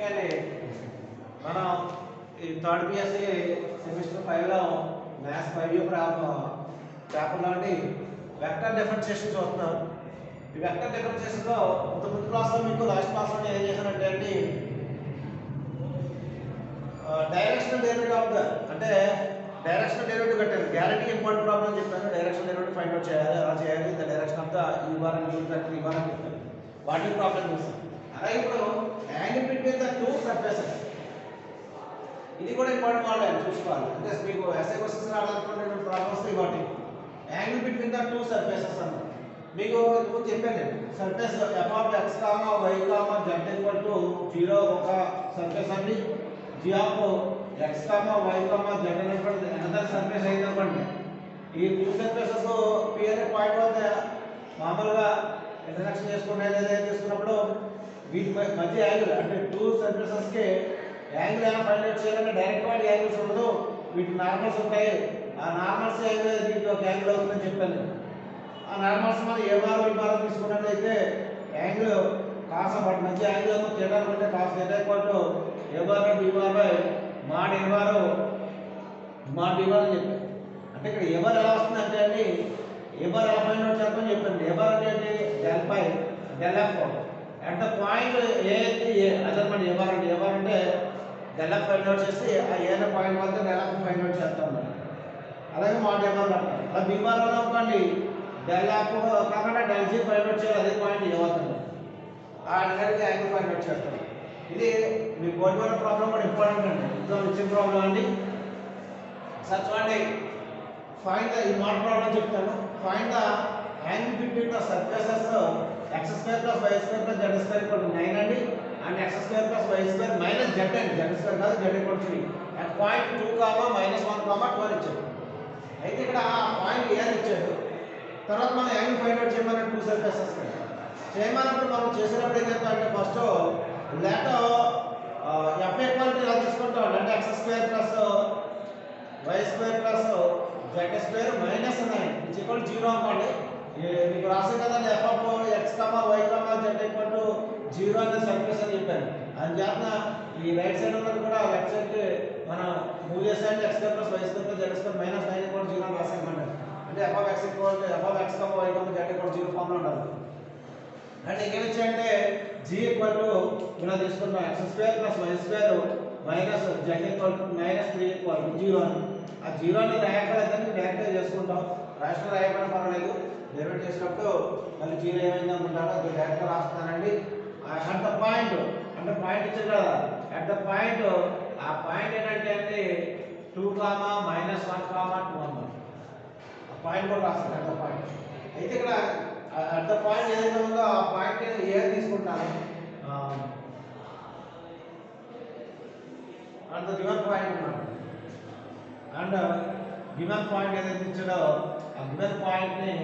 Basically మనం ఈ third BSc semester 5లో maths 5 పేపర్లో వెక్టర్ డిఫరెన్షియేషన్ చూస్తున్నాం. ఈ వెక్టర్ డిఫరెన్షియేషన్లో ముందు క్లాస్లో మీకు లాస్ట్ క్లాస్లో ఏం చేశానంటే డైరెక్షనల్ డెరివేటివ్ ఆఫ్ ద అంటే డైరెక్షనల్ డెరివేటివ్ కట్టాను. గ్యారంటీ ఇంపార్టెంట్ ప్రాబ్లం చెప్పాను. డైరెక్షనల్ డెరివేటివ్ ఫైండ్ అవుట్ చేయాలి, అలా చేయాలి. ద డైరెక్షన్ ఆఫ్ ద ఈ బార్ అండ్ యూజ్ దట్ ఈ బార్ అని చెప్పాను. వాటి ప్రాబ్లం చూస్తాం. అలాగే ఇప్పుడు angle between the two surfaces, ఇది కూడా ఇంపార్టెంట్ ప్రాబ్లం చూసుకోవాలి. అంటే మీకు ఎస్ఏ క్వశ్చన్స్ రావాలనుకునే ప్రాబ్లమ్స్ ఇవ్వండి. Angle between the two surfaces అన్న మీకు ఇప్పుడు చెప్పాను నేను. Surface f of x, y, z equal to 0 ఒక సర్ఫేస్ అండి. g of x, y, z అనేటువంటి అనదర్ సర్ఫేస్ అయిందనుకోండి. ఈ టూ సర్ఫేసెస్ p అనే పాయింట్ వద్ద మామూలుగా ఇంటరాక్షన్ చేసుకునే లేదా తీసుకున్నప్పుడు వీటి మధ్య యాంగిల్ అంటే టూ సర్ఫేసెస్ కి యాంగిల్ ఎలా ఫైండ్ అవుట్ చేయాలంటే డైరెక్ట్ వాటి యాంగిల్స్ ఉండదు, వీటి నార్మల్స్ ఉంటాయి. ఆ నార్మల్స్ యాంగిల్ దీనికి ఒక యాంగిల్ అవుతుందని చెప్పాను. ఆ నార్మల్స్ మనం ఏ బార్ ఈ బార్ తీసుకున్నట్లయితే యాంగిల్ కాస్ వాటి మధ్య యాంగిల్ తేడా అంటే కాస్ తేడా equal to A bar B bar by mod A bar mod B bar అని చెప్పాను. అంటే ఇక్కడ ఏ బార్ ఎలా వస్తుంది అంటే ఏ బార్ ఎలా ఫైండ్ అవుట్ చేద్దామని చెప్పాను. ఏ బార్ అంటే del by del F at the point A అదనమాట. ఏ బార్ అంటే డెల్ ఎఫ్ ఫైండ్ అవుట్ చేసి ఆ ఏ అనే పాయింట్ వద్ద డెల్ ఎఫ్ ఫైండ్ అవుట్ చేస్తాం. అలాగే మాడ్ ఏ బార్ కట్టాలి. అలా బి బార్ అనుకోండి డెల్ ఎఫ్ కాకుండా డెల్ జీ ఫైండ్ అవుట్ చేయాలి. అదే పాయింట్ ఏ అవుతుంది. ఆ డైరెక్ట్ యాంగిల్ ఫైండ్ అవుట్ చేస్తాం. ఇది మీ బోర్డు వల్ల ప్రాబ్లం కూడా ఇంపార్టెంట్ అండి. ఎగ్జామ్ ఇచ్చిన ప్రాబ్లం అండి. సార్ చూడండి, ఫైండ్ ద ఈ మోడల్ ప్రాబ్లం చెప్తాను. Find the angle between the surfaces x square plus y square plus z square equal to 9 అండి. And x square plus y square minus z అండి. z square కాదు, z equal to 3 at point 2, -1, 12 ఇచ్చాడు. అయితే ఇక్కడ ఆ point ఏ అని ఇచ్చాడు. తర్వాత మనం యాంగిల్ ఫైండ్ అవుట్ చేయమని టూ సర్ఫేసెస్ చేయమన్నప్పుడు మనం చేసినప్పుడు ఏం చేస్తామంటే first let f equal to ఇలా తీసుకుంటాం. అంటే x square plus y square plus z square minus 9 is equal to 0 అనుకోండి. మీకు రాసాం కదండి f of x, y, z equal to 0 అనే సర్ఫేస్ అని చెప్పాను. అందుచేత ఈ రైట్ సైడ్ ఉన్నది కూడా లెఫ్ట్ సైడ్ కి మనం మూవ్ చేసామంటే x square plus y square plus z square minus 9 equal to 0 అని రాసామన్నమాట. అంటే f of x equal to f of x, y, z equal to 0 form లో ఉండాలి. అంటే ఏమి ఇచ్చాయంటే g ఈక్వల్ టు ఇలా తీసుకుంటాం x square plus y square minus z equal to -3 equal to 0 అని. ఆ 0 ని రాయకలేదని డైరెక్ట్గా చేసుకుంటాం. రాష్ట్రం రాయకపోయినా పర్వాలేదు. డెరివేట్ చేసినప్పుడు మళ్ళీ 0 ఏమైంది అనుకుంటారో అది డైరెక్ట్గా రాస్తానండి. అట్ ద పాయింట్ అంటే పాయింట్ ఇచ్చారు కదా, అట్ ద పాయింట్ ఆ పాయింట్ ఏంటంటే అండి 2, -1, 2 అన్నమాట. ఆ పాయింట్ కూడా రాస్తాను అట్ ద పాయింట్. అయితే ఇక్కడ అట్ ద పాయింట్ ఏదైతే ఉందో ఆ పాయింట్ ఏ తీసుకుంటాను. అండ్ ద గివెన్ పాయింట్ అన్నమాట. అండ్ గివెన్ పాయింట్ ఏదైతే ఇచ్చాడో ఆ గివెన్ పాయింట్ ని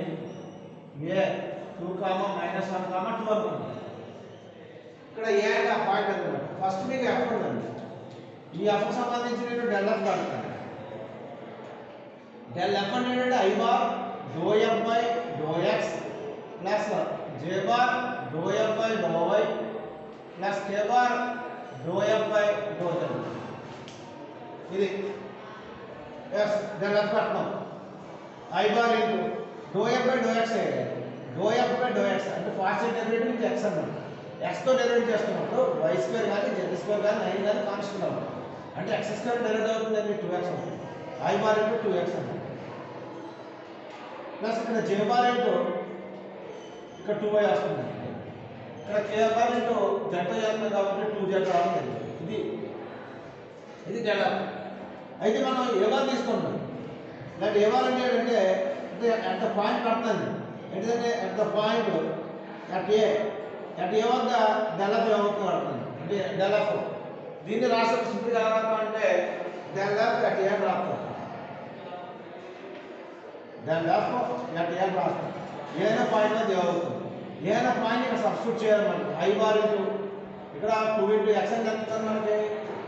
ఏ 2, -1, 2 అనుకుంటాం. ఇక్కడ ఏ అంటే ఆ పాయింట్ అన్నమాట. ఫస్ట్ మీకు ఎఫ్ ఉందండి. ఈ ఎఫ్ కు సంబంధించి నేను డెల్ ఎఫ్ కడతాను. డెల్ ఎఫ్ అంటే I bar do F by do X plus J bar do F by do Y plus K bar do F by do Z. ఇది ఎస్ డెల్ ఎఫ్ కట్టాం. I bar into do F by do X do F by do X అంటే partial derivative with X అన్నమాట. X తో derivate చేస్తున్నప్పుడు Y square కానీ Z square కానీ 9 కానీ constant అవుతుంది. అంటే ఎక్స్ స్క్వేర్ డెరివేట్ అవుతుందండి 2x అవుతుంది. ఐ బార్ ఇంటూ 2x అన్నమాట. ప్లస్ ఇక్కడ జే బార్ ఇంటూ ఇక్కడ 2y వస్తుంది. ఇక్కడ కే బార్ ఇంటూ జెడ్ చేస్తుంది కాబట్టి 2z రావాలి. ఇది డెవలప్. అయితే మనం ఏ బార్ తీసుకుంటాం. అంటే ఏ బార్ అంటే అట్ ద పాయింట్ పడుతుంది. ఏంటంటే at the point at a వద్ద డెవలప్ ఏమవుతుంది పడుతుంది. అంటే డెవలప్ దీన్ని రాష్ట్ర సింపుల్ ఎలా అంటే డెవలప్ అట్ ఏ రాస్తాం. డెవలప్ అట్ ఏ రాస్తాం. ఏదైనా పాయింట్ అది ఏమవుతుంది. ఏదైనా పాయింట్ ఇక్కడ సబ్స్టిట్యూట్ చేయాలి మనకి. ఐ బార్ ఇంటూ ఇక్కడ 2 ఇంటూ ఎక్స్ అని చెప్తాను మనకి.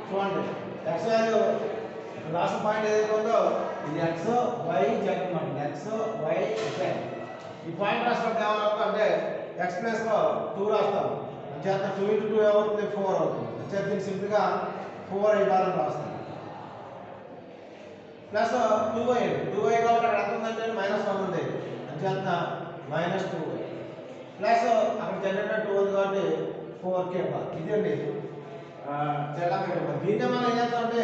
చూడండి ఎక్స్ వాల్యూ రాసిన పాయింట్ ఏదైతే ఉందో ఇది ఎక్స్ వై జెడ్ అన్నమాట. X Y Z. ఈ పాయింట్ రాసినప్పుడు ఏమవుతుంది అంటే ఎక్స్ ప్లస్ లో 2 రాస్తాం. అంచేత 2 into 2 ఏమవుతుంది 4 అవుతుంది. అంచేత దీన్ని సింపుల్గా 4i బార్ అని రాస్తాను. ప్లస్ 2y 2y కాబట్టి అక్కడ ఎంత ఉందంటే -1 ఉంది. అంచేత -2y ప్లస్ అక్కడ జనరేటర్ 2 ఉంది కాబట్టి 4k బార్. ఇదండి దీన్నే మనం ఏం చేస్తామంటే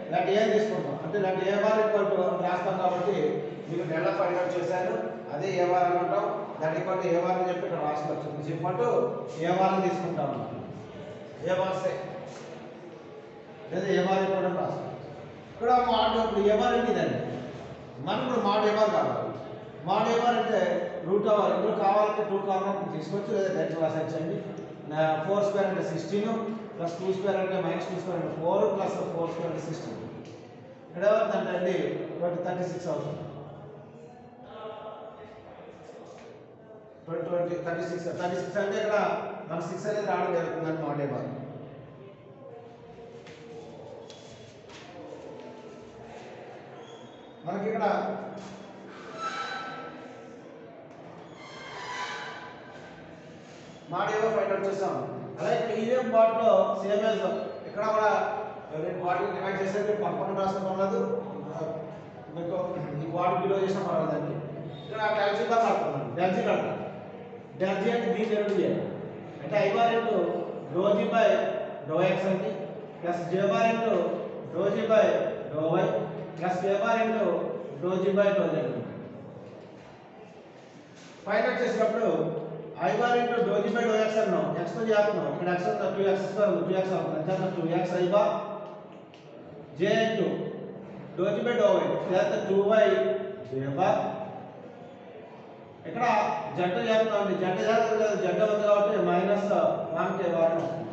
ఇలాంటి ఏ తీసుకుంటాం. అంటే ఇలాంటి ఏ బార్ ఈక్వల్ టు రాస్తాం కాబట్టి మీకు డెల్లా ఫైండ్ అవుట్ చేశాను. అదే ఏ బార్ అని అంటాం. దాని ఈక్వల్ టు ఏ బార్ అని చెప్పి ఇక్కడ రాసుకోవచ్చు. This equal to A bar అని తీసుకుంటాం. ఏ బార్ సే లేదా ఏ బార్ ఈక్వల్ అని రాసుకోవచ్చు. ఇక్కడ మాడ్ ఇప్పుడు ఏ బార్ అంటే ఇదండి. మనం ఇప్పుడు మాడ్ ఏ బార్ కావాలి. మాడ్ ఏ బార్ అంటే రూట్ అవర్ ఇందులో కావాలంటే 2 కార్నర్ తీసుకోవచ్చు లేదా డైరెక్ట్ రాసేయండి. 4 స్క్వేర్ అంటే 16 ప్లస్ 2 స్క్వేర్ అంటే -2 స్క్వేర్ అంటే 4 ప్లస్ 4 స్క్వేర్ అంటే 16. ఇక్కడ ఏమవుతుందంటే అండి 36 అవుతుంది. 36 అంటే ఇక్కడ మన 6 అనేది రావడం జరుగుతుందని మాడ్ ఏ బార్. మనకి ఇక్కడ mod A bar find out చేసాం. అలాగే ఇదే బాట్లో సేమ్ యాజ్ ఇక్కడ కూడా నేను బాటిల్ డివైడ్ చేసేది పక్కన రాసుకోలేదు. మీకు ఈ బాటిల్ బిలో చేసిన పర్వాలేదండి. ఇక్కడ డెల్జీ బార్ కడుతున్నాను. డెల్జీ కడతాను. డెల్జీ అంటే బీ జెడ్ అంటే I bar into do G by do X అండి plus J bar into do G by do Y plus A bar into do G by do Z. Find out చేసినప్పుడు I bar into do G by do X అన్నాం. X తో చేస్తున్నాం. ఇక్కడ X అంతా 2x square 2x అవుతుంది. అంటే 2x I bar J into do G by do Y లేదా 2y జే bar. ఇక్కడ జంట చేస్తున్నాం. జంట చేస్తుంది జంట ఉంది కాబట్టి -1k బార్ వస్తుంది.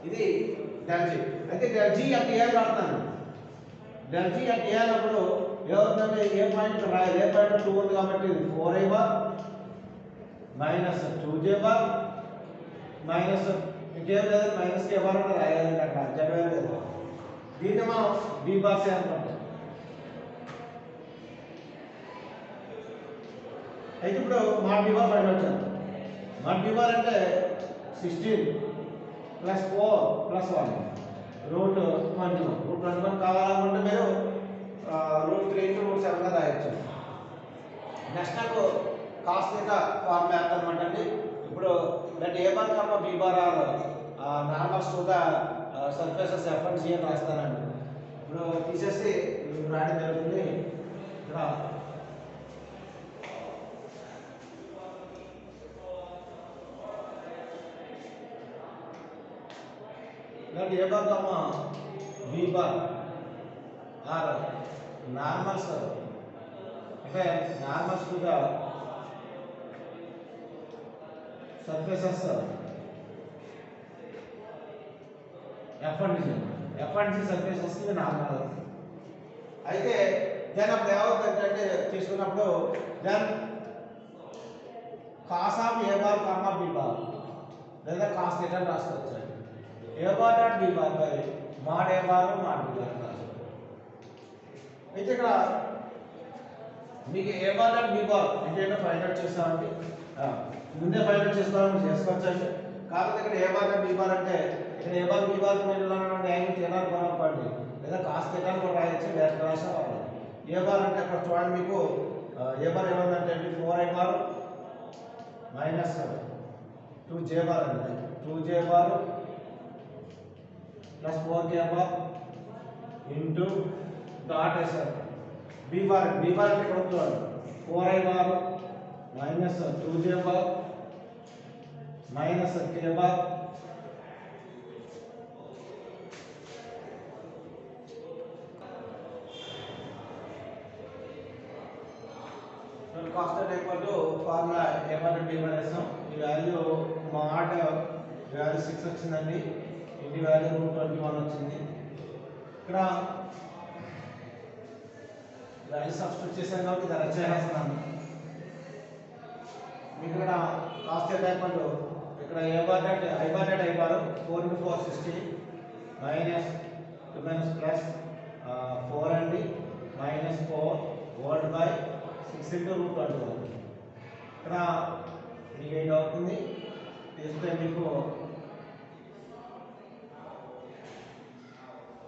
ఇది డెల్జీ. అయితే డెల్జీ అంటే ఏ రాస్తాను. డెల్జీ అంటే ఏ అన్నప్పుడు ఏమవుతుందంటే ఏ పాయింట్ రాయాలి. ఏ పాయింట్ 2 ఉంది కాబట్టి 4i బార్ -2j బార్ ఇంకేం లేదు -k బార్ అని రాయాలి. అక్కడ జనవరి లేదు. దీన్ని మనం బి బార్ సే అనుకుంటాం. అయితే ఇప్పుడు mod B bar find out చేద్దాం. మాడ్ బి బార్ అంటే 16 ప్లస్ 4 ప్లస్ 1 రూట్ 21 కావాలనుకుంటే మీరు √3 into √7 గా రాయొచ్చు. నెక్స్ట్ నాకు కాస్ థీటా ఫార్ములా అన్నమాట అండి. ఇప్పుడు that A bar comma B bar are normals to the surfaces F and G అని రాస్తానండి. ఇప్పుడు తీసేసి రాయడం జరుగుతుంది. ఇక్కడ that A bar comma B bar are normals అంటే normals to the surfaces F and G surfaces ఇది నార్మల్. అయితే దాని అప్పుడు ఏమవుతుందంటే తీసుకున్నప్పుడు దాని cos of A bar comma B bar లేదా కాస్ థీటా రాసుకోవచ్చు. A bar dot B bar by mod A bar mod B bar రాసుకోవచ్చు. అయితే ఇక్కడ మీకు A bar dot B bar అంటే ఏంటో ఫైండ్ అవుట్ చేస్తామండి. ముందే ఫైండ్ అవుట్ చేసుకోవాలని చేసుకోవచ్చు అండి. కాకపోతే ఇక్కడ A bar dot B bar అంటే ఇక్కడ ఏ బార్ బి బార్ మధ్యలో యాంగిల్ థీటా అనుకోండి లేదా కాస్ థీటా అని కూడా రాయొచ్చు. డైరెక్ట్ రాసినా పర్లేదు. ఏ బార్ అంటే అక్కడ చూడండి మీకు ఏ బార్ ఏమందంటే 4i బార్ -2j బార్ అండి. 2j bar plus 4k bar into dot వేసారు. బి బార్ అంటే ఇక్కడ చూడండి 4i bar -2j bar -k bar cos equal to formula A bar B bar వేసాం. ఈ వాల్యూ మాడ్ వాల్యూ 6 వచ్చిందండి. ఇంటి వాల్యూ √21 వచ్చింది. ఇక్కడ వాల్యూ సబ్స్టిట్యూట్ చేశాను కాబట్టి ఇది రచేస్తున్నాను. మీకు ఇక్కడ కాస్ట్ ఈక్వల్ టు ఇక్కడ ఏ బార్ అంటే ఐ బార్ 4 into 4 60 ప్లస్ 4 అండి -4 ఓల్డ్ బై 6 into √21. ఇక్కడ మీకు 8 అవుతుంది. చేస్తే మీకు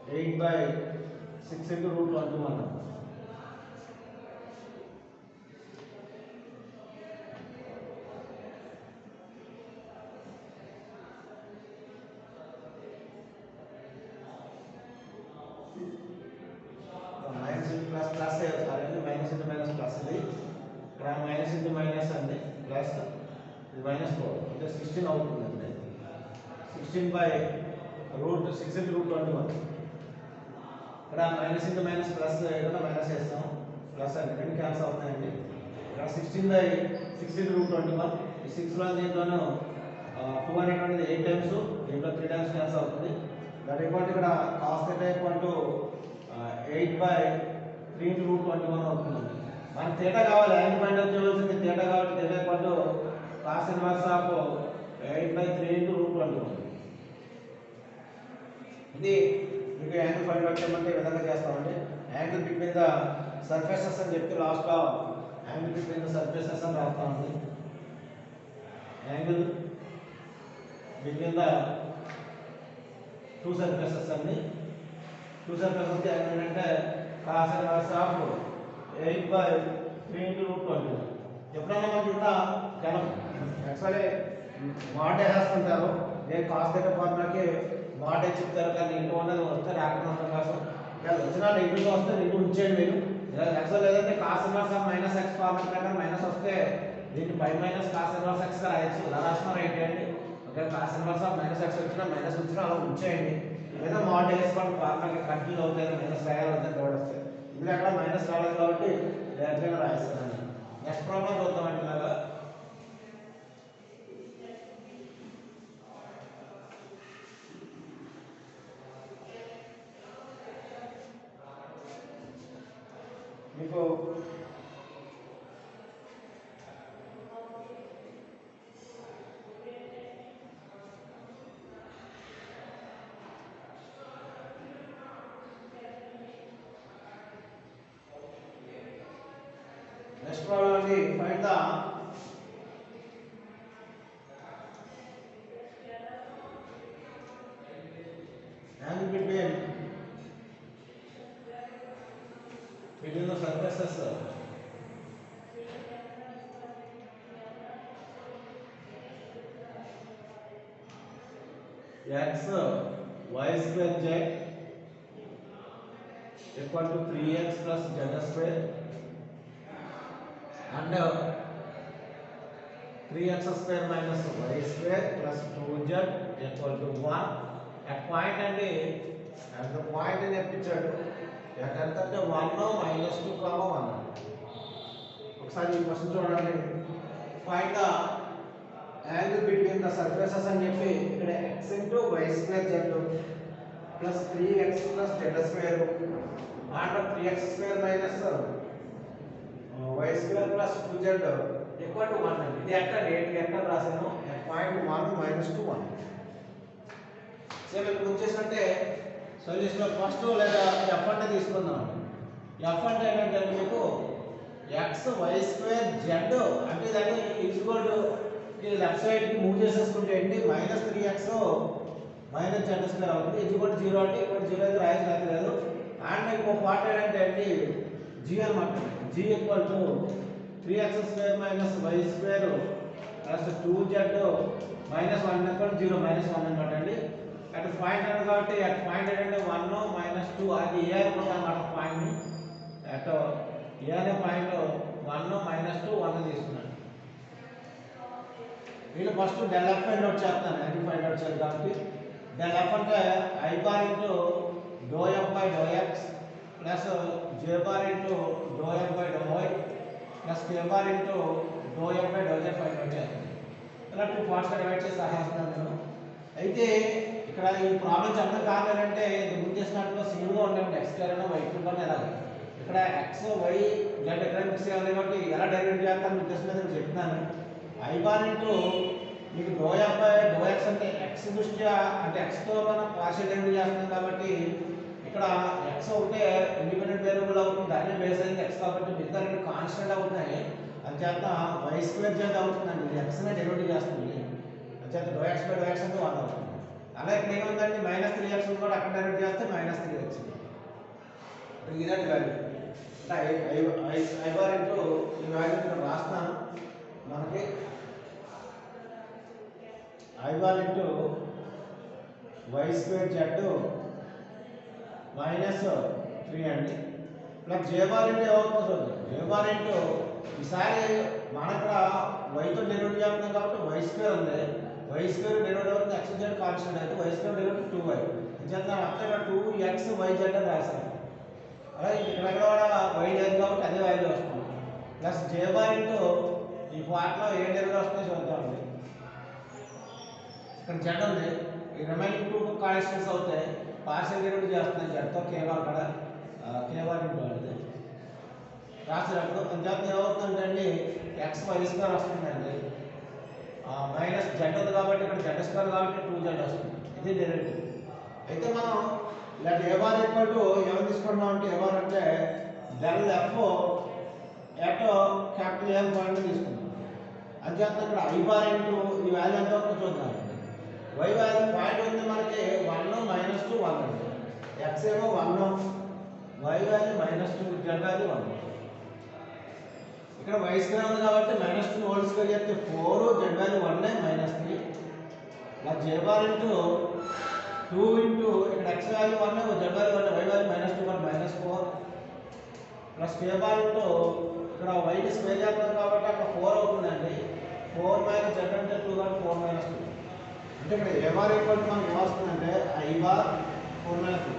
8/6 into root 21. Minus into plus plus sorry minus into minus plus ఇది ఇక్కడ మైనస్ ఇంటూ మైనస్ అండి ప్లస్ ఇది -4 అంటే 16 అవుతుందండి 16/6 into root 21. ఇక్కడ మైనస్ ఇంటూ మైనస్ ప్లస్ ఇక్కడ మైనస్ వేస్తాం ప్లస్ అంటే రెండు క్యాన్సిల్ అవుతాయండి ఇక్కడ 16/6 into root 21 ఈ 6 దీంట్లోనూ 2 అనేటువంటిది 8 టైమ్స్ దీంట్లో 3 టైమ్స్ క్యాన్సిల్ అవుతుంది దట్ ఈక్వల్ ఇక్కడ cos θ equal to 8/3 into root 21 అవుతుందండి మనకి θ కావాలి యాంగిల్ ఫైండ్ అవుట్ చేయవలసింది θ కాబట్టి θ equal to cos inverse of 8/3 into root 21 ఇది మీకు యాంగిల్ ఫైండ్ అవుట్ చేయమంటే ఈ విధంగా చేస్తామండి యాంగిల్ బిట్వీన్ ద సర్ఫేసెస్ అని చెప్తే లాస్ట్లో యాంగిల్ బిట్వీన్ ద సర్ఫేసెస్ అని రాస్తామండి angle between the two surfaces అండి టూ సర్ఫేసెస్ కి యాంగిల్ అంటే cos inverse of 8/3 into root 21 ఎప్పుడైనా మనకి ఇంకా యాక్చువల్లీ మోడ్ వేస్తుంటారు నేను cos θ ఫార్ములాకి మోడ్ చెప్తారు కానీ ఇంటూ అనేది వస్తే రాకపోవడం కోసం వచ్చిన ఇంటూ వస్తే ఇంటూ ఉంచేయండి మీరు యాక్చువల్ లేదంటే cos inverse of -x formula ప్రకారం మైనస్ వస్తే దీన్ని pi minus cos inverse x గా రాయొచ్చు ఇలా రాసిన రైట్ అండి okay cos inverse of -x వచ్చినా మైనస్ వచ్చినా అలా ఉంచేయండి లేదా మోడ్ వేసుకోండి ఫార్ములాకి కన్ఫ్యూజ్ అవుతుంది మైనస్ రాయాలంటే డౌట్ వస్తే ఇందులో అక్కడ మైనస్ రాలేదు కాబట్టి డైరెక్ట్గా రాయిస్తానండి నెక్స్ట్ ప్రాబ్లం చూద్దామండి ఇలాగా మీకు నెక్స్ట్ ప్రాబ్లం అండి find the angle between the surfaces x y square z equal to 3x plus z square and 3x square minus y square plus 2z equal to 1 at point and at the point in a picture ఎంత అంటే 1 -2 1 ఒకసారి ఈ question చూడండి find the angle between the surfaces అని చెప్పి ఇక్కడ x into y square z plus 3x plus z square and 3x square minus y square plus 2z equal to 1 అండి ఇది ఎక్కడ రాసాను పాయింట్ 1 -2 1 సేమ్ ఇక్కడ వచ్చేసంటే సొల్యూషన్ ఫస్ట్ లేదా ఎఫ్ అంటే తీసుకుందాం ఎఫ్ అంటే ఏంటంటే మీకు x y square z అంటే దాన్ని ఈక్వల్ టు లెఫ్ట్ సైడ్ కి మూవ్ చేసేసుకుంటే ఏంటి -3x -z స్క్వేర్ అవుతుంది ఈక్వల్ టు 0 అంటే ఈక్వల్ 0 అయితే రాయలేదు అండ్ ఇంకో పార్ట్ ఏంటంటే అండి g అన్నమాట g equal to 3x square y square plus 2z -1 equal 0 -1 అన్నమాట అండి అట్ పాయింట్ అంటే కాబట్టి అట్ పాయింట్ ఏంటంటే 1 -2 అది ఏ అనుకుంటాం పాయింట్ అట్ ఏ అనే పాయింట్ 1 -2 1 తీసుకున్నాను వీళ్ళు first del F find out చేస్తాను యాంగిల్ ఫైండ్ అవుట్ చేయాలి కాబట్టి డెల్ ఎఫ్ అంటే I bar into do F by do X plus J bar into do F by do Y plus K bar into do F by do Z find out చేస్తాను ఇలా 2 పార్ట్స్గా divide చేసి రాసేస్తున్నాను నేను అయితే ఇక్కడ ఈ problem చెప్పడం కారణం అంటే ముందు చేసినట్టుగా సింగిల్గా ఉండేది ఎక్స్ స్క్వేర్ అయినా వై క్యూబ్ అని ఎలాగ ఇక్కడ ఎక్స్ వై జెడ్ ఎక్కడ మిక్స్ అవ్వాలి కాబట్టి ఎలా డైరెక్ట్ చేస్తాను ఉద్దేశం మీద నేను చెప్తున్నాను ఐ బార్ ఇంటూ మీకు do F by do X అంటే ఎక్స్ దృష్ట్యా అంటే ఎక్స్తో మనం పార్షియల్ డెరివేటివ్ చేస్తున్నాం కాబట్టి ఇక్కడ ఎక్స్ ఒకటే ఇండిపెండెంట్ వేరియబుల్ అవుతుంది దాన్ని బేస్ అయింది ఎక్స్ కాబట్టి మిగతా రెండు కాన్స్టెంట్ అవుతున్నాయి అది చేత వై స్క్వేర్ జెడ్ అవుతుందండి ఇది ఎక్స్నే డెరివేటివ్ చేస్తుంది అంచేత do X by do X అంటే 1 అవుతుంది. అలా ఇక్కడ ఏముందండి -3x కూడా అక్కడ డైరెక్ట్ చేస్తే -3 వచ్చింది. ఇదండి వాల్యూ అంటే ఐ బార్ ఇంటూ ఈ వాల్యూ ఇక్కడ రాస్తాను. మనకి I bar into y square z -3 అండి ప్లస్ j బార్ ఇంటూ ఏమవుతుందో చూద్దాం. j బార్ ఇంటూ ఈసారి మన ఇక్కడ y తో డెరివేటివ్ చేస్తున్నాం కాబట్టి y స్క్వేర్ ఉంది. y స్క్వేర్ డెరివేటివ్ అవుతుంది x z కాన్స్టెంట్ అయితే y స్క్వేర్ డెరివేటివ్ 2y. అంచేత అక్కడ 2x y z అని రాశాను. అలాగే ఇక్కడ కూడా y లేదు కాబట్టి అదే వాల్యూ వస్తుంది. ప్లస్ j బార్ ఇంటూ ఈ పార్ట్లో ఏ డెరివేటివ్ వస్తుందో చూద్దామండి. ఇక్కడ z ఉంది. ఈ రిమైనింగ్ 2 కాన్స్టెంట్స్ అవుతాయి. పార్షియల్ డెరివేటివ్ చేస్తున్నాం z తో k బార్ కూడా k బార్ ఇంటూ అనేది రాసేటప్పుడు అంచేత ఏమవుతుందంటే అండి x y స్క్వేర్ వస్తుందండి. మైనస్ z ఉంది కాబట్టి ఇక్కడ z స్క్వేర్ కాబట్టి 2z వస్తుంది. ఇది డెరివేటివ్. అయితే మనం ఇలాంటి ఏ బార్ ఈక్వల్ టు ఏమని తీసుకుంటున్నాం అంటే ఏ బార్ అంటే del F at capital L point తీసుకున్నాం. అంచేత ఇక్కడ ఐ బార్ ఇంటూ ఈ వాల్యూ ఎంత అవుతుందో చూద్దాం. y వాల్యూ పాయింట్ ఉంది మనకి 1 -2 1 అండి. x ఏమో 1 y వాల్యూ -2 z వాల్యూ 1. ఇక్కడ y స్క్వేర్ ఉంది కాబట్టి -2 హోల్ స్క్వేర్ చేస్తే 4 z value 1 -3 plus j bar into 2 into ఇక్కడ x value 1 z value 1 y value -2 -4 plus k bar into ఇక్కడ y ని స్క్వేర్ చేస్తాం కాబట్టి అక్కడ 4 అవుతుందండి. 4 - z అంటే 2 కాబట్టి 4 - 2 అంటే ఇక్కడ ఏ బార్ ఈక్వల్ టు మనకి ఏమొస్తుందంటే ఐ బార్ 4 - 2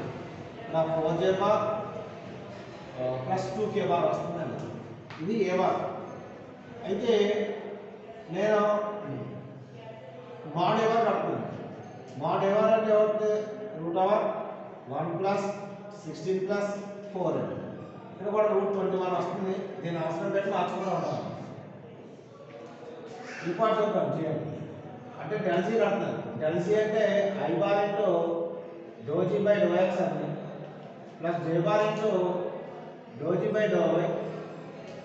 ఇలా 4j bar plus 2k bar వస్తుందండి. ఇది ఏ బార్. అయితే నేను మోడ్ ఏ బార్ కడుతున్నాను. మోడ్ ఏ బార్ అంటే ఏమవుతుంది √1 ప్లస్ 16 ప్లస్ 4 అండి. ఇక్కడ కూడా √21 వస్తుంది. దీని అవసరం పెట్టి మార్చుకుంటూ ఉంటాను. ఇంపార్ట్ చూద్దాం చేయండి. అంటే డెల్ జీ కడుతున్నాను. డెల్ జీ అంటే I bar into do G by do X అండి plus j bar into do G by do Y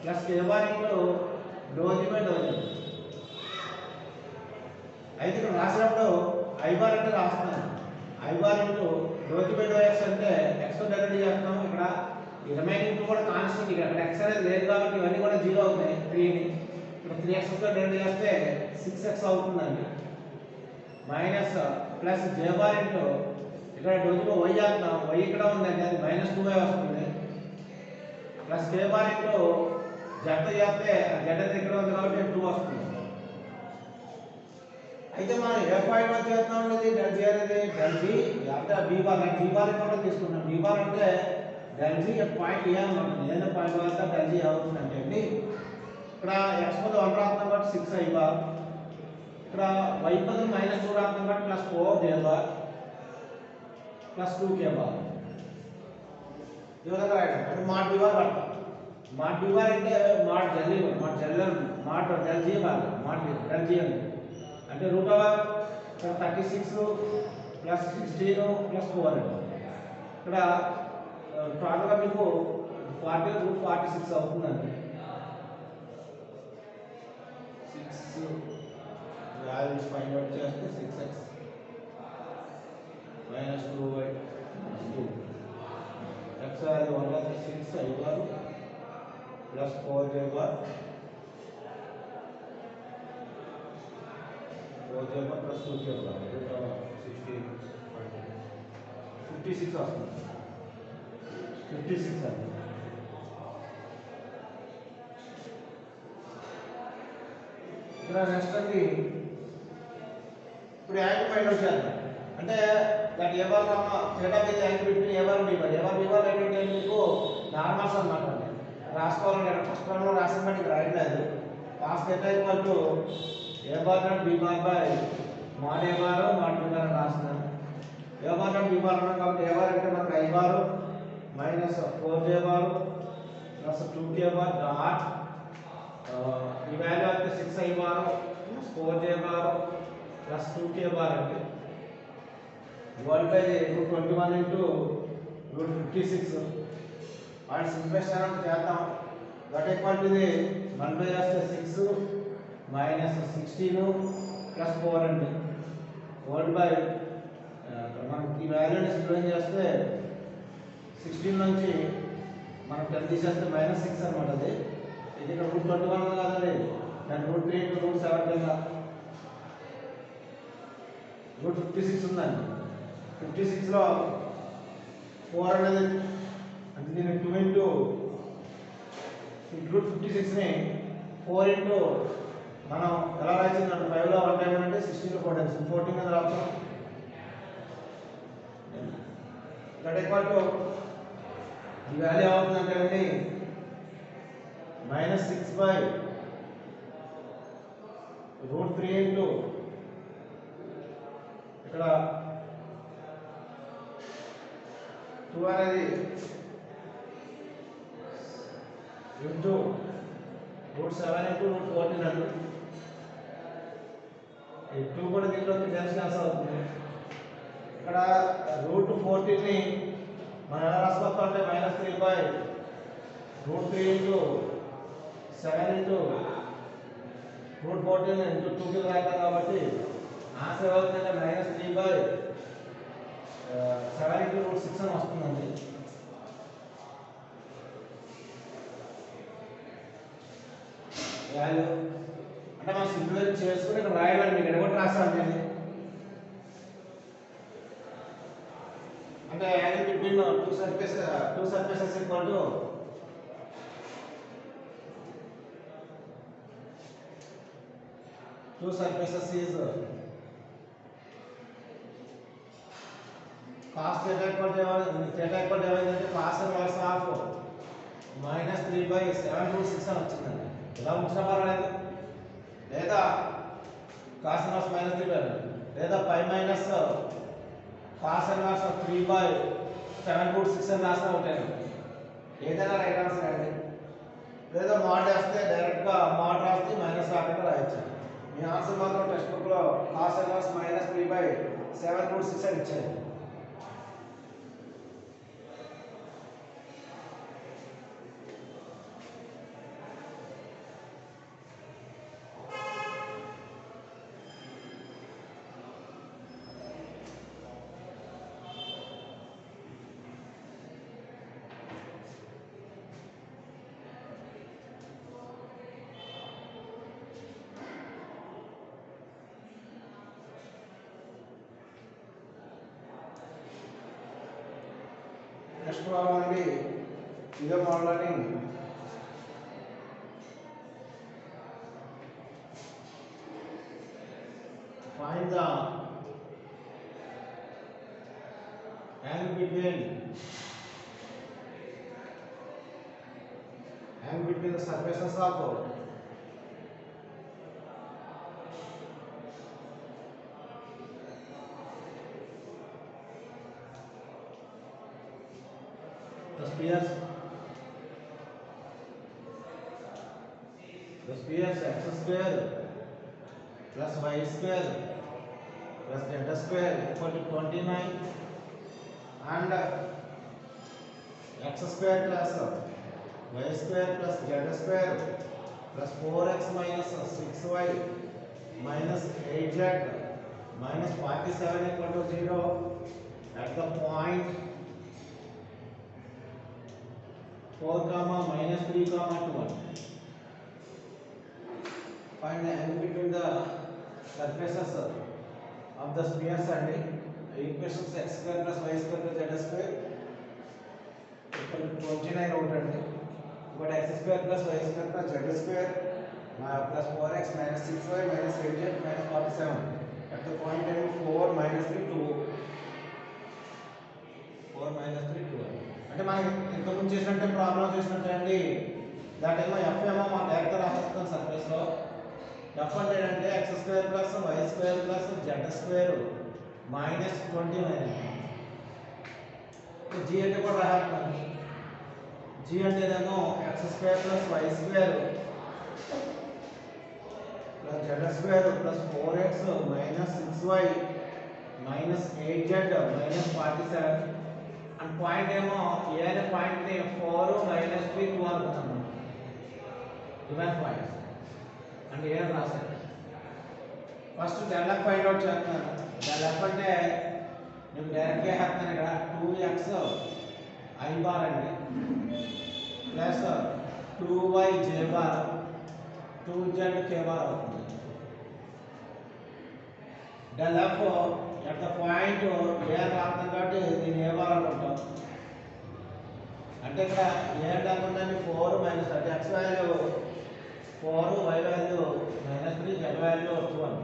plus k bar into do G by do G. అయితే ఇక్కడ రాసినప్పుడు I bar అంటే రాస్తున్నాను. I bar into do G by do X అంటే x తో derivative చేస్తున్నాం. ఇక్కడ ఈ రిమైనింగ్ కూడా కాన్స్టెంట్. ఇక్కడ x అనేది లేదు కాబట్టి ఇవన్నీ కూడా 0 అవుతాయి. 3ని ఇక్కడ 3x తో డెరివేటివ్ చేస్తే 6x అవుతుందండి. Minus plus j bar into ఇక్కడ డో జీ బై y చేస్తున్నాం. y ఇక్కడ ఉందండి అది -2y వస్తుంది. Plus k bar into z చేస్తే z అనేది ఇక్కడ ఉంది కాబట్టి 2 వస్తుంది. అయితే మనం ఏ పాయింట్ వద్ద చేస్తున్నాం అనేది డెల్ జీ అనేది డెల్ జీ అంటే బి బార్ బి బార్ ఇక్కడ తీసుకున్నాం. బి బార్ అంటే డెల్ జీ పాయింట్ ఏ అన్నమాట. ఏదైనా పాయింట్ వద్ద డెల్ జీ అవుతుందంటే అండి ఇక్కడ x బదులు 1 రాస్తున్నాం కాబట్టి 6 ఐ బార్. ఇక్కడ y బదులు -2 రాస్తున్నాం కాబట్టి plus 4 j bar plus 2k bar. ఈ విధంగా రాయడం అంటే మాడ్ బి బార్ పడతాం. మాడ్ బి బార్ అంటే mod del mod del G bar mod del G అంటే √36 ప్లస్ 16 ప్లస్ 4 అండి. ఇక్కడ టోటల్గా మీకు 40 √46 అవుతుందండి. 6 వాల్యూస్ ఫైండ్ అవుట్ చేస్తే 6x -2y 2 x value 1 6 I bar plus 4j bar 4j bar plus 2k bar 56 వస్తుంది. 56 అండి. ఇక్కడ నెక్స్ట్ అండి ఇప్పుడు యాంగిల్ ఫైండ్ అవుట్ చేద్దాం. అంటే that A bar theta with angle between A bar B bar. A bar B bar ఏంటంటే మీకు normals అన్నమాట అండి. రాసుకోవాలంటే ఇక్కడ ఫస్ట్ టర్మ్లో రాసిన బట్టి ఇక్కడ రాయట్లేదు. Cos theta equal to A bar dot B bar by mod A bar mod B bar రాస్తున్నాను. A bar dot B bar అన్నాం కాబట్టి ఏ బార్ అంటే మనకు I bar minus 4j bar plus 2k bar dot ఈ value అయితే 6 I bar plus 4j bar plus 2k bar అంటే divide by √21 into √56 and simplification చేద్దాం. That equal to ఇది 1 by 6 minus 16 plus 4 అండి. Divide by మనకి ఈ వాల్యూని simplify చేస్తే 16 నుంచి మనం 10 తీసేస్తే -6 అనమాట. అది ఇది ఇక్కడ √21 ఉంది కదండి, దాని √3 × √7 కింద √56 ఉందండి. 56లో 4 అనేది అంటే దీన్ని 2 ఇంటూ √56ని 4 ఇంటూ మనం ఎలా రాయించిందంటే 5లో 1 టైం అంటే 16లో 4 టైమ్స్ 14 మీద రాస్తాం. దట్ ఈక్వల్ టు ఈ వాల్యూ అవుతుందంటే అండి -6/√3 ఇంటూ ఇక్కడ 2 అనేది ఇంటూ √7 ఇంటూ √14 అండి. ఈ 2 కూడా దీంట్లోకి క్యాన్సిల్ అవుతుంది. ఇక్కడ √14ని మనం ఎలా రాసుకోవచ్చు అంటే -3/√3 ఇంటూ 7 ఇంటూ √14 ఇంటూ 2 కి రాస్తాం కాబట్టి ఆన్సర్ అవుతుందంటే -3/7 ఇంటూ √6 అని వస్తుందండి. వాల్యూ అంటే మనం సింప్లిఫై చేసుకుని ఇక్కడ రాయాలండి. ఇక్కడ కూడా రాస్తాను నేను అంటే angle between two surfaces equal to two surfaces is cos theta equal to ఏమైందంటే cos inverse of -3/7√6 అని వచ్చిందండి. ఇలా ఉంచినా పర్వాలేదు, లేదా cos inverse -3 లేదా π మైనస్ cos inverse 3/7√6 అని రాసిన ఒకటే, ఏదైనా రైట్ ఆన్సర్ అండి. లేదా మోడ్ వేస్తే డైరెక్ట్గా మోడ్ రాస్తే మైనస్ రాకుండా రాయొచ్చు. మీ ఆన్సర్ మాత్రం టెక్స్ట్ బుక్లో cos inverse -3/7√6 అని ఇచ్చారు. నెక్స్ట్ ప్రాబ్లం అండి, ఇదే మోడల్ని find the angle between the surfaces of the spheres x square plus y square plus z square equal to 29 and x square plus y square plus z square plus 4x minus 6y minus 8z minus 47 equal to 0 at the point 4, -3, 2. Find the angle between the surfaces of the spheres and equations x square plus y square plus z square equal to 29 out and but x square plus y square plus z square plus 4x minus 6y minus 8z minus 47 at the point 4 -3 2 అంటే మనం ఇంతకుముందు చేసినట్టే problem చేసినట్టే అండి. దాంట్లో F ఏమో మా direct రాసేస్తాం సర్ఫేస్లో. F అంటే ఏంటంటే X square plus Y square plus Z square -29. G అంటే కూడా రాసేస్తాం. జీ అంటేనేమో X square plus Y square plus Z square plus 4x minus 6y minus 8z minus 47 and point ఏమో ఏ అనే పాయింట్ని 4 -3 2 అనుకున్నాము. డివైన్ పాయింట్ అంటే ఏ రాశారు. ఫస్ట్ డెవలప్ ఫైండ్ అవుట్ చేస్తున్నాను. డెవలప్ అంటే మీకు డైరెక్ట్గా వేస్తున్నాను ఇక్కడ 2x i బార్ అండి plus 2y j bar 2z k bar అవుతుంది. డెవలప్ ఎట్ ద పాయింట్ ఏ రాస్తాం కాబట్టి దీన్ని ఏ బార్ అనుకుంటాం. అంటే ఇక్కడ ఏ అంటే ఉందండి 4 మైనస్ అంటే x value 4 y value -3 z value 2 అని.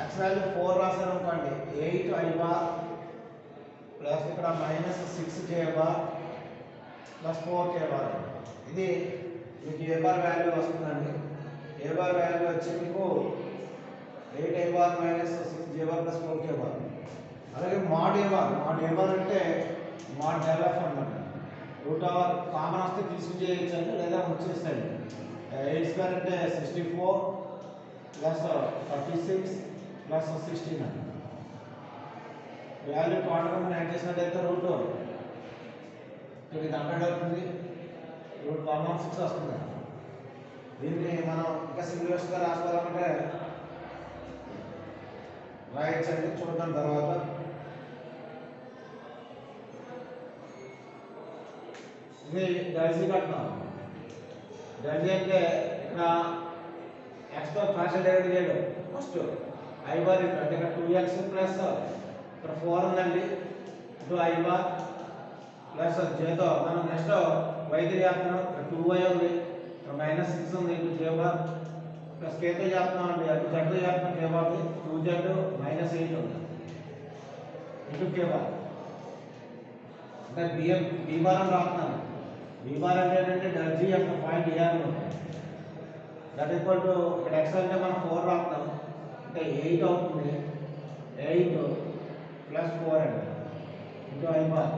x వాల్యూ 4 రాశాను అనుకోండి 8 i బార్ ప్లస్ ఇక్కడ -6 j bar plus 4 k bar. ఇది మీకు ఏ బార్ వాల్యూ వస్తుందండి. ఏ బార్ వాల్యూ వచ్చి మీకు 8 i bar -6 j bar plus 4 k bar. అలాగే మోడ్ ఏ బార్ అంటే మోడ్ డెవలప్ అన్నమాట. రూట్ ఓవర్ కామన్ వస్తే తీసుకుని చేయొచ్చండి లేదా వచ్చేస్తాయండి. 8 స్క్వేర్ అంటే 64 ప్లస్ 36 ప్లస్ 16 అండి. వాల్యూ టోటల్గా మనం యాడ్ చేసినట్టయితే రూట్ ఇది 100 అవుతుంది. రూట్ 116 వస్తుంది. దీన్ని మనం ఇంకా సింగులర్స్గా రాసుకోవాలంటే రాయొచ్చండి. చూద్దాం తర్వాత. ఇది డల్జీ కట్టినాం. డల్జీ అంటే ఇక్కడ ఎక్స్తో పార్షియల్ డెరివేటివ్ చేయడం. ఫస్ట్ i బార్ అంటే ఇక్కడ 2x ప్లస్ ఇక్కడ 4 ఉందండి ఇంటూ i బార్ ప్లస్ jతో మనం నెక్స్ట్ y తో చేస్తున్నాం. ఇక్కడ 2y ఉంది, ఇక్కడ -6 ఉంది into j bar plus k తో చేస్తున్నాం అండి. అది z తో చేస్తున్నాం k బార్ 2z -8 ఉంది ఇంటూ k బార్. అంటే b బార్ అని రాస్తున్నాను. b బార్ అంటే ఏంటంటే డల్జీ యొక్క పాయింట్ ఏ అని ఉంటుంది. దట్ ఈక్వల్ టు ఇక్కడ x అంటే మనం 4 రాస్తున్నాం అంటే 8 అవుతుంది. 8 ప్లస్ 4 అండి ఇంటూ i బార్.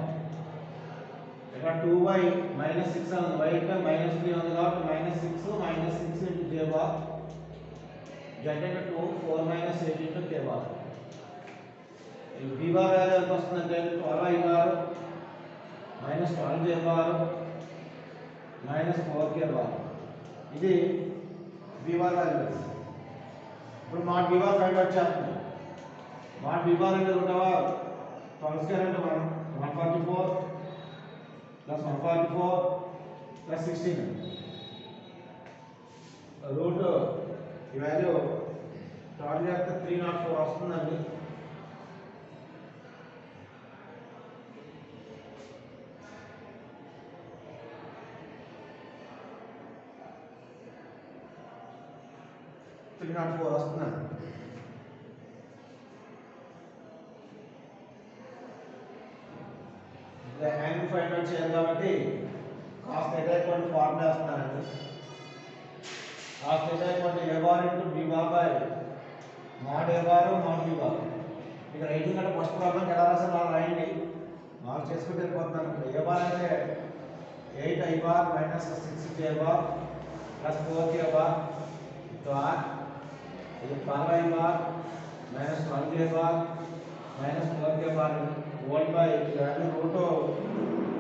ఇక్కడ 2y -6 ఉంది, y అంటే -3 ఉంది కాబట్టి -6 ఇంటూ j బార్ z అంటే 2 4 -8 ఇంటూ k బార్. ఈ b బార్ వాల్యూ ఎంత వస్తుందంటే 12 i bar -12 j bar -4 k bar. ఇది b బార్ వాల్యూ. ఇప్పుడు మా b బార్ ఫైండ్ అవుట్ చేస్తున్నాం. మా b బార్ అంటే రూట్ ఓవర్ 12 స్క్వేర్ అంటే 144 ప్లస్ 144 ప్లస్ 16 రూట్ ఈ వాల్యూ టోటల్ చేస్తే 304 వస్తుందండి. వస్తుందండి. యాంగిల్ ఫైండ్ అవుట్ చేయాలి కాబట్టి cos theta equal to formula వేస్తున్నానండి. Cos theta equal to a bar into b bar by mod a bar mode b bar. ఇక writing అంటే ఫస్ట్ ప్రాబ్లం ఎలా రాసాను అలా రాయండి. మార్క్ చేసుకుంటే వెళ్ళిపోతున్నాను. a బార్ అంటే 8 i bar -6 j bar plus 4 k bar into r. ఇది 12 i bar -12 j bar -4 k bar old by value root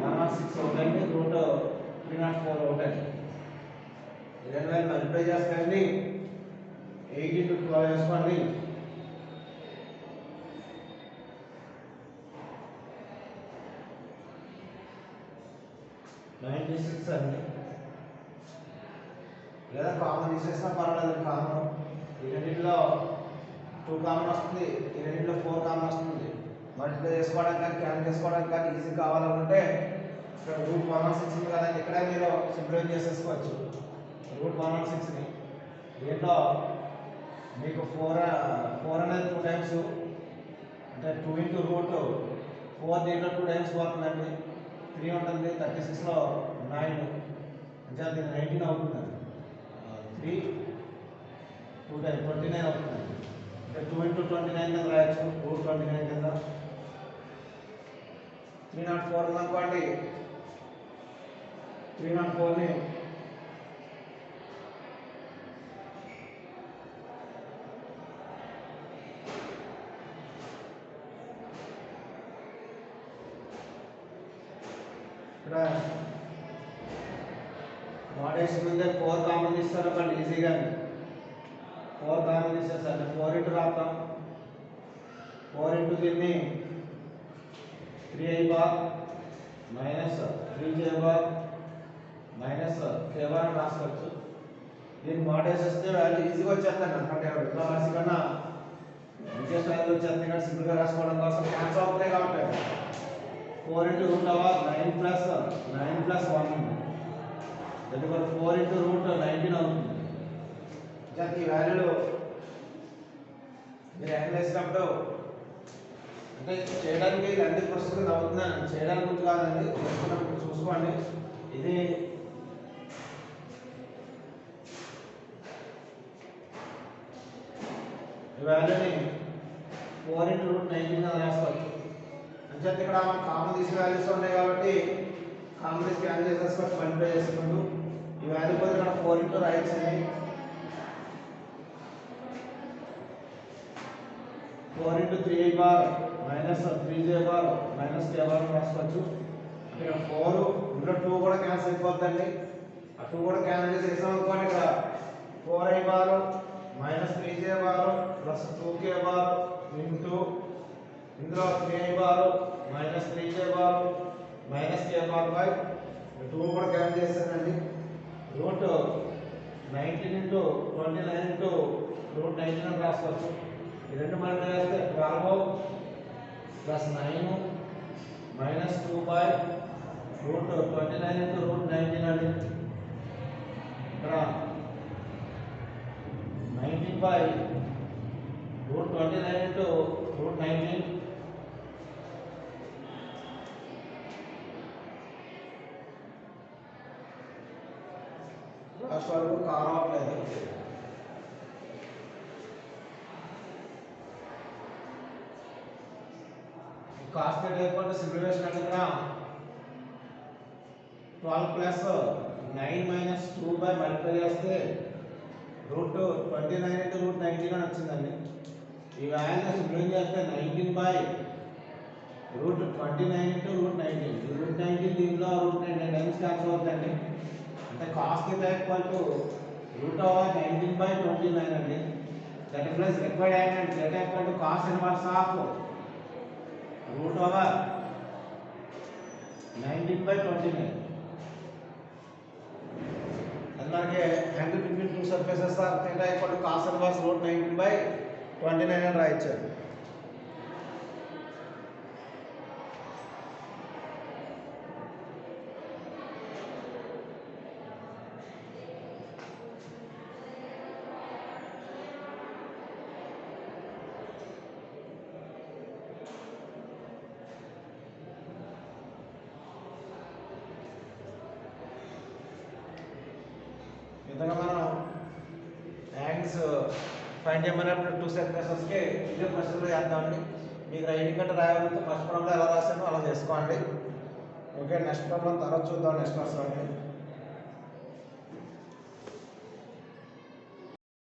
116 అవుతుంది, రూట్ 304 అవుతుంది. ఈ రెండు వాల్యూ మల్టిప్లై చేస్తాయండి. 8 ఇంటూ 12 వేసుకోండి. 96 అండి. లేదా కామన్ తీసేసినా పర్వాలేదు. కామన్ ఈ రెండింటిలో 2 కామన్ వస్తుంది, ఈ రెండింటిలో 4 కామన్ వస్తుంది. మల్టిప్లై చేసుకోవడానికి కానీ క్యాన్ చేసుకోవడానికి కానీ ఈజీ కావాలనుకుంటే ఇక్కడ రూట్ 116 ఉంది కదండి, ఇక్కడ మీరు సింప్లిఫై చేసేసుకోవచ్చు. రూట్ 116ని దీంట్లో మీకు 4 అనేది 2 టైమ్స్ అంటే 2 ఇంటూ రూట్ 4 దీంట్లో 2 టైమ్స్ పోతుందండి. 3 ఉంటుంది, 36లో 9 అంటే అది 19 అవుతుందండి. 3 2 టైమ్స్ 29 అవుతుందండి. అంటే 2 ఇంటూ 29 కింద రాయొచ్చు. రూట్ 29 కింద 304 ఉందనుకోండి. 304ని ఇక్కడ మోడేషన్ ముందే 4 కామన్ తీస్తారు కానీ ఈజీగా 4 కామన్ తీసేసాను 4 ఇంటూ రాద్దాం 4 ఇంటూ దీన్ని 3i bar minus 3j bar minus k bar రాసుకోవచ్చు. దీన్ని మోడేసేస్తే వాల్యూ ఈజీగా వచ్చేస్తాను అనుకుంటే ఇట్లా రాసి కన్నా ఇంట్రెస్ట్ వాల్యూ వచ్చేస్తాయి కానీ సింపుల్గా రాసుకోవడం కోసం క్యాన్సల్ అవుతాయి కాబట్టి 4 into root over 9 plus 1 that equal 4 into root 19 అవుతుంది. ఈ వాల్యూలు మీరు యాంగిల్ వేసినప్పుడు అంటే చేయడానికి ఇది అన్ని ప్రస్తుతం అవుతున్నాను చేయడానికి గుర్తు కాదండి చేసుకున్నప్పుడు చూసుకోండి. ఇది ఈ వాల్యూని 4 ఇంటూ రూట్ 19 అని రాసుకోవచ్చు. అంటే ఇక్కడ మనం కామన్ తీసిన వాల్యూస్ ఉన్నాయి కాబట్టి కామన్ తీసి క్యాన్సిల్ చేసేసుకోవచ్చు మల్టిప్లై చేసుకుంటూ ఈ వాల్యూ పోతే ఇక్కడ 4 ఇంటూ రాయొచ్చండి 4 into 3i bar minus 3j bar minus k bar రాసుకోవచ్చు. ఇక్కడ 4 ఇందులో 2 కూడా క్యాన్సిల్ అయిపోతుందండి. ఆ 2 కూడా క్యాన్సిల్ చేసాం అనుకోండి ఇక్కడ 4i bar minus 3j bar plus 2k bar into ఇందులో 3i bar minus 3j bar minus k bar by 2 కూడా క్యాన్సిల్ చేశానండి. రూట్ 19 ఇంటూ 29 ఇంటూ రూట్ 19 అని రాసుకోవచ్చు. ఈ రెండు మనం వేస్తే 12 plus 9 minus 2 by root 29 into root 19 అండి. ఇక్కడ 19 by root 29 into root 19 last వరకు కారం అవ్వలేదు. కాస్ట్ ఏర్పాటు సింప్లిఫికేషన్ అంటే ఇక్కడ 12 ప్లస్ 9 మైనస్ 2 బై మల్టిప్లై చేస్తే రూట్ 29 ఇంటూ రూట్ 19 అని వచ్చిందండి. ఈ వాల్యూ సింప్లిఫై చేస్తే 19 బై రూట్ 29 ఇంటూ రూట్ 19 ఈ రూట్ 19 దీంట్లో రూట్ 19 టైమ్స్ క్యాన్సిల్ అవుతుందండి. అంటే cost equal to root over 19 by 29 అండి. That plus required angle theta equal to cos inverse of root over 19 by 29 and మనకి angle between two surfaces are theta equal to cos inverse root 19 by 29 అని రాయొచ్చు. విధంగా మనం angles find చేయమన్నప్పుడు 2 సర్ఫేసెస్కి ఇదే ప్రశ్నలు చేద్దామండి. మీకు రైటింగ్ అంటే రాయాలంటే ఫస్ట్ ప్రాబ్లం ఎలా రాశానో అలా చేసుకోండి. ఓకే నెక్స్ట్ ప్రాబ్లం తర్వాత చూద్దాం నెక్స్ట్ క్లాస్లో.